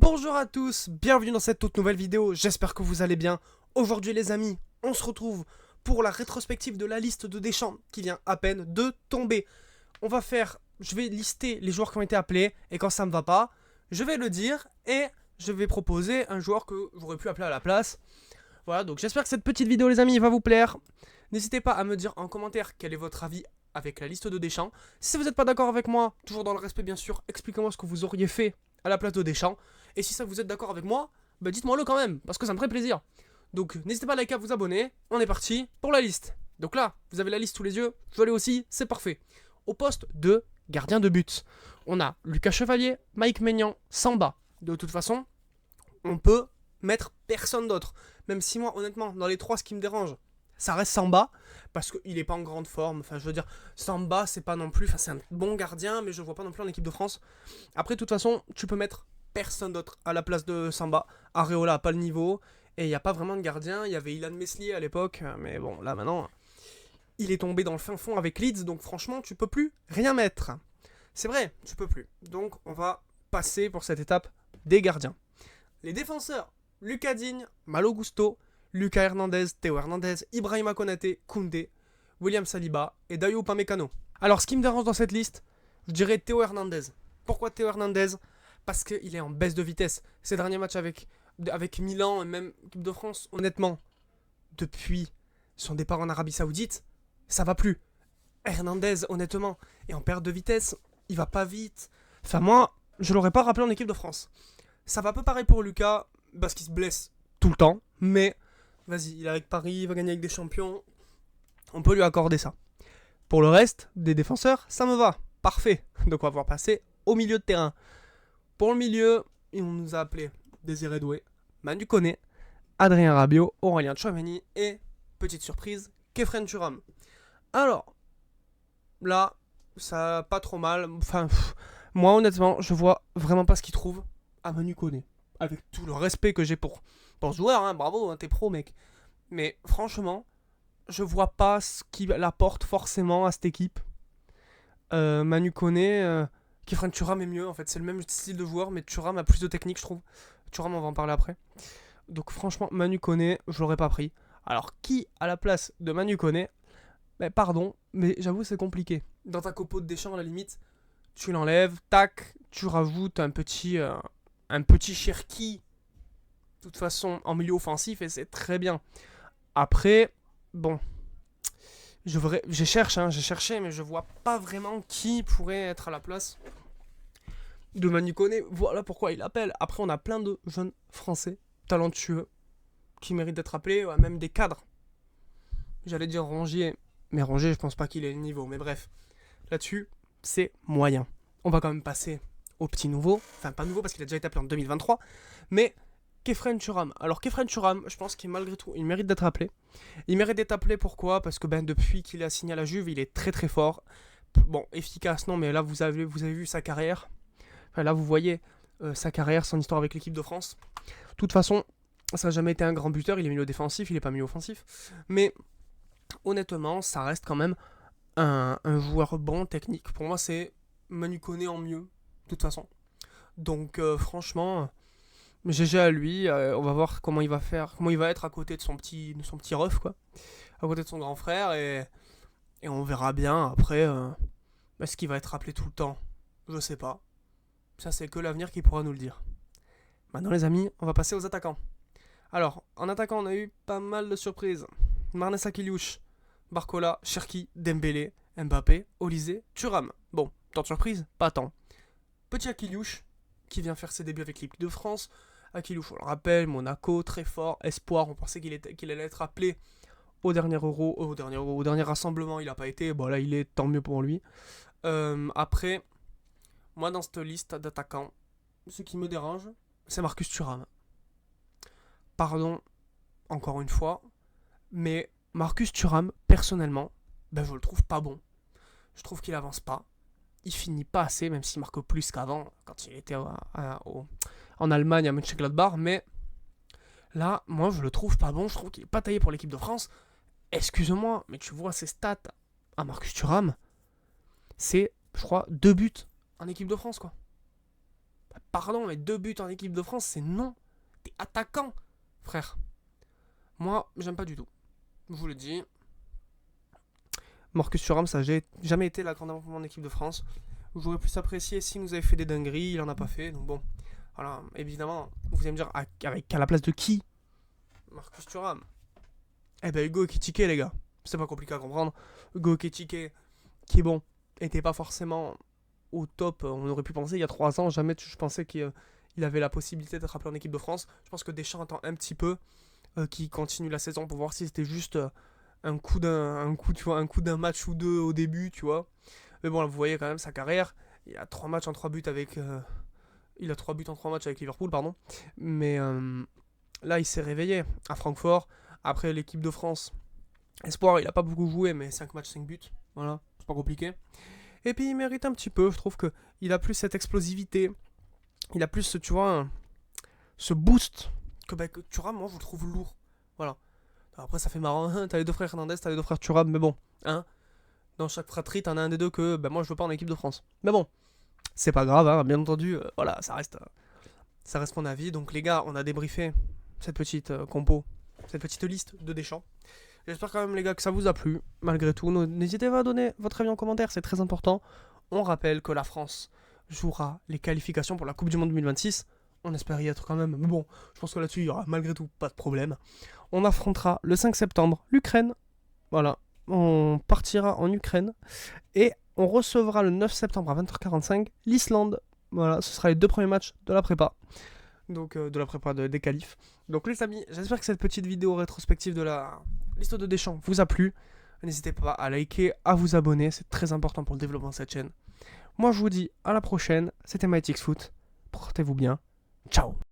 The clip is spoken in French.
Bonjour à tous, bienvenue dans cette toute nouvelle vidéo, j'espère que vous allez bien. Aujourd'hui les amis, on se retrouve pour la rétrospective de la liste de Deschamps qui vient à peine de tomber. Je vais lister les joueurs qui ont été appelés et quand ça me va pas, je vais le dire et je vais proposer un joueur que j'aurais pu appeler à la place. Voilà, donc j'espère que cette petite vidéo les amis va vous plaire. N'hésitez pas à me dire en commentaire quel est votre avis avec la liste de Deschamps. Si vous n'êtes pas d'accord avec moi, toujours dans le respect bien sûr, expliquez-moi ce que vous auriez fait à la place de Deschamps. Et si ça vous êtes d'accord avec moi, bah dites-moi le quand même, parce que ça me ferait plaisir. Donc n'hésitez pas à liker, à vous abonner, on est parti pour la liste. Donc là, vous avez la liste sous les yeux, je l'ai aussi, c'est parfait. Au poste de gardien de but, on a Lucas Chevalier, Mike Maignan, Samba. De toute façon, on peut mettre personne d'autre. Même si moi, honnêtement, dans les trois, ce qui me dérange, ça reste Samba, parce qu'il est pas en grande forme. Enfin, je veux dire, Samba, c'est pas non plus... Enfin, c'est un bon gardien, mais je le vois pas non plus en équipe de France. Après, de toute façon, tu peux mettre personne d'autre à la place de Samba. Areola a pas le niveau, et il n'y a pas vraiment de gardien. Il y avait Ilan Meslier à l'époque, mais bon, là, maintenant, il est tombé dans le fin fond avec Leeds, donc franchement, tu peux plus rien mettre. C'est vrai, tu peux plus. Donc, on va passer pour cette étape des gardiens. Les défenseurs, Lucas Digne, Malo Gusto, Lucas Hernandez, Théo Hernandez, Ibrahima Konaté, Koundé, William Saliba et Dayo Upamecano. Alors, ce qui me dérange dans cette liste, je dirais Théo Hernandez. Pourquoi Théo Hernandez ? Parce qu'il est en baisse de vitesse. Ces derniers matchs avec Milan et même l'équipe de France, honnêtement, depuis son départ en Arabie Saoudite, ça va plus. Hernandez, honnêtement, est en perte de vitesse, il va pas vite. Enfin, moi, je l'aurais pas rappelé en équipe de France. Ça va un peu pareil pour Lucas, parce qu'il se blesse tout le temps, mais vas-y, il est avec Paris, il va gagner avec des champions, on peut lui accorder ça. Pour le reste des défenseurs, ça me va, parfait. Donc on va pouvoir passer au milieu de terrain. Pour le milieu, on nous a appelé Désiré Doué, Manu Koné, Adrien Rabiot, Aurélien Tchouameni et, petite surprise, Khéphren Thuram. Alors, là, ça pas trop mal. Enfin, moi honnêtement, je vois vraiment pas ce qu'il trouve à Manu Koné. Avec tout le respect que j'ai pour ce joueur, hein, bravo, hein, t'es pro mec. Mais franchement, je vois pas ce qu'il apporte forcément à cette équipe. Manu Koné, Khéphren Thuram est mieux en fait, c'est le même style de joueur, mais Thuram a plus de technique je trouve. Thuram on va en parler après. Donc franchement, Manu Koné, je l'aurais pas pris. Alors qui à la place de Manu Koné ? Ben pardon, mais j'avoue c'est compliqué. Dans ta copo de Deschamps à la limite, tu l'enlèves, tac, tu rajoutes un petit Cherki, de toute façon en milieu offensif et c'est très bien. Après, bon, j'ai cherché, mais je vois pas vraiment qui pourrait être à la place de Manu Koné. Voilà pourquoi il appelle. Après, on a plein de jeunes français talentueux qui méritent d'être appelés, ouais, même des cadres. J'allais dire Rongier, mais Rongier, je pense pas qu'il ait le niveau. Mais bref, là-dessus, c'est moyen. On va quand même passer au petit nouveau. Enfin, pas nouveau parce qu'il a déjà été appelé en 2023, mais Khéphren Thuram. Alors Khéphren Thuram, je pense qu'il malgré tout, il mérite d'être appelé. Il mérite d'être appelé pourquoi ? Parce que depuis qu'il a signé à la Juve, il est très très fort. Bon, efficace non, mais là vous avez vu sa carrière. Enfin, là vous voyez sa carrière, son histoire avec l'équipe de France. De toute façon, ça n'a jamais été un grand buteur, il est milieu défensif, il n'est pas milieu offensif. Mais honnêtement, ça reste quand même un joueur bon, technique. Pour moi, c'est Manu Koné en mieux, de toute façon. Donc franchement... GG à lui, on va voir comment il va faire, comment il va être à côté de son petit ref quoi, à côté de son grand frère et on verra bien après est-ce qu'il va être rappelé tout le temps, je sais pas, ça c'est que l'avenir qui pourra nous le dire. Maintenant les amis, on va passer aux attaquants. Alors en attaquant on a eu pas mal de surprises. Marnes Akiliouche, Barcola, Cherki, Dembélé, Mbappé, Olysée, Thuram. Bon, tant de surprises, pas tant. Petit Akiliouche qui vient faire ses débuts avec l'équipe de France. Akiliouche, on le rappelle, Monaco, très fort, espoir, on pensait qu'il allait être appelé au dernier Euro, au dernier rassemblement, il n'a pas été, bon là il est, tant mieux pour lui. Après, moi dans cette liste d'attaquants, ce qui me dérange, c'est Marcus Thuram. Pardon, encore une fois, mais Marcus Thuram, personnellement, je le trouve pas bon. Je trouve qu'il avance pas. Il finit pas assez, même s'il marque plus qu'avant, quand il était en Allemagne à Mönchengladbach, mais là, moi, je le trouve pas bon, je trouve qu'il est pas taillé pour l'équipe de France. Excuse-moi, mais tu vois ses stats à Marcus Thuram, c'est, je crois, 2 buts en équipe de France, quoi. Pardon, mais 2 buts en équipe de France, c'est non. T'es attaquant, frère. Moi, j'aime pas du tout. Je vous le dis. Marcus Thuram, ça n'a jamais été la grande avant en équipe de France. J'aurais plus apprécié s'il nous avait fait des dingueries, il en a pas fait. Donc bon, voilà, évidemment, vous allez me dire, à la place de qui Marcus Thuram. Eh ben Hugo Ekitike, les gars. C'est pas compliqué à comprendre. Hugo Ekitike, qui est bon, était pas forcément au top. On aurait pu penser il y a 3 ans, jamais je pensais qu'il avait la possibilité d'être appelé en équipe de France. Je pense que Deschamps attend un petit peu qu'il continue la saison pour voir si c'était juste un coup d'un match ou deux au début, tu vois. Mais bon, là, vous voyez quand même sa carrière. Il a 3 matchs en 3 buts avec. Il a 3 buts en 3 matchs avec Liverpool, pardon. Mais là, il s'est réveillé à Francfort. Après l'équipe de France, espoir, il a pas beaucoup joué, mais 5 matchs, 5 buts. Voilà, c'est pas compliqué. Et puis il mérite un petit peu. Je trouve qu'il a plus cette explosivité. Il a plus, tu vois, ce boost que Thuram, moi, je le trouve lourd. Voilà. Après, ça fait marrant. Hein, t'as les 2 frères Hernandez, t'as les 2 frères Thuram, mais bon. Hein, dans chaque fratrie, t'en as un des deux que moi, je veux pas en équipe de France. Mais bon, c'est pas grave, hein, bien entendu. Voilà, ça reste mon avis. Donc, les gars, on a débriefé cette petite compo, cette petite liste de Deschamps. J'espère quand même, les gars, que ça vous a plu. Malgré tout, n'hésitez pas à donner votre avis en commentaire, c'est très important. On rappelle que la France jouera les qualifications pour la Coupe du Monde 2026. On espère y être quand même. Mais bon, je pense que là-dessus, il y aura malgré tout pas de problème. On affrontera le 5 septembre l'Ukraine. Voilà, on partira en Ukraine. Et on recevra le 9 septembre à 20h45 l'Islande. Voilà, ce sera les 2 premiers matchs de la prépa. Donc de la prépa des qualifs. Donc les amis, j'espère que cette petite vidéo rétrospective de la liste de Deschamps vous a plu. N'hésitez pas à liker, à vous abonner, c'est très important pour le développement de cette chaîne. Moi je vous dis à la prochaine, c'était MyTixFoot. Portez-vous bien. Ciao.